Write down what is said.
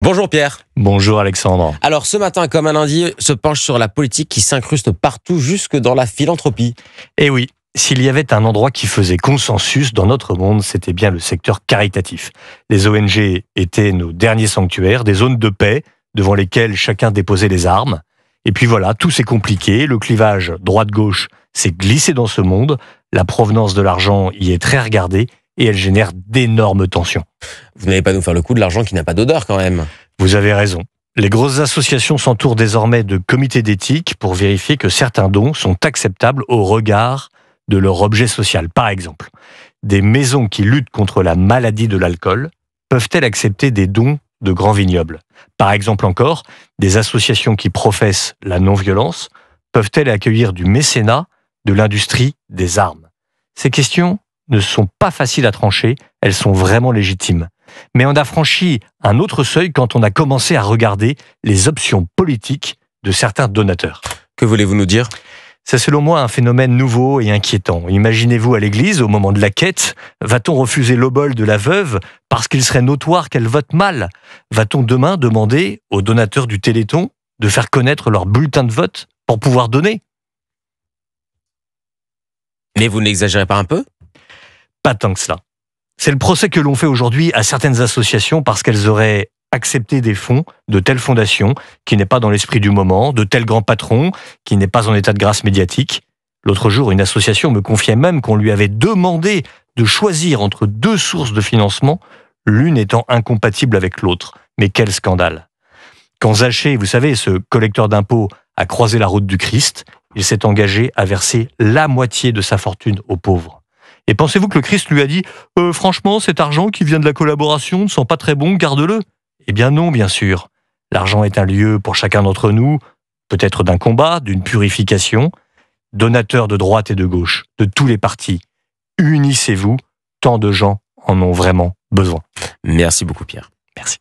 Bonjour Pierre. Bonjour Alexandre. Alors ce matin, comme un lundi, se penche sur la politique qui s'incruste partout, jusque dans la philanthropie. Eh oui, s'il y avait un endroit qui faisait consensus dans notre monde, c'était bien le secteur caritatif. Les ONG étaient nos derniers sanctuaires, des zones de paix devant lesquelles chacun déposait les armes. Et puis voilà, tout s'est compliqué, le clivage droite-gauche s'est glissé dans ce monde, la provenance de l'argent y est très regardée et elle génère d'énormes tensions. Vous n'allez pas nous faire le coup de l'argent qui n'a pas d'odeur quand même. Vous avez raison. Les grosses associations s'entourent désormais de comités d'éthique pour vérifier que certains dons sont acceptables au regard de leur objet social. Par exemple, des maisons qui luttent contre la maladie de l'alcool peuvent-elles accepter des dons de grands vignobles? Par exemple encore, des associations qui professent la non-violence peuvent-elles accueillir du mécénat de l'industrie des armes? Ces questions ne sont pas faciles à trancher, elles sont vraiment légitimes. Mais on a franchi un autre seuil quand on a commencé à regarder les options politiques de certains donateurs. Que voulez-vous nous dire? C'est selon moi un phénomène nouveau et inquiétant. Imaginez-vous à l'église, au moment de la quête, va-t-on refuser l'obole de la veuve parce qu'il serait notoire qu'elle vote mal? Va-t-on demain demander aux donateurs du Téléthon de faire connaître leur bulletin de vote pour pouvoir donner? Mais vous n'exagérez pas un peu? Pas tant que cela. C'est le procès que l'on fait aujourd'hui à certaines associations parce qu'elles auraient accepté des fonds de telles fondations qui n'est pas dans l'esprit du moment, de tels grands patrons qui n'est pas en état de grâce médiatique. L'autre jour, une association me confiait même qu'on lui avait demandé de choisir entre deux sources de financement, l'une étant incompatible avec l'autre. Mais quel scandale! Quand Zachée, vous savez, ce collecteur d'impôts, a croisé la route du Christ, il s'est engagé à verser la moitié de sa fortune aux pauvres. Et pensez-vous que le Christ lui a dit « Franchement, cet argent qui vient de la collaboration ne sent pas très bon, garde-le » Eh bien non, bien sûr. L'argent est un lieu pour chacun d'entre nous, peut-être d'un combat, d'une purification. Donateurs de droite et de gauche, de tous les partis, unissez-vous, tant de gens en ont vraiment besoin. Merci beaucoup Pierre. Merci.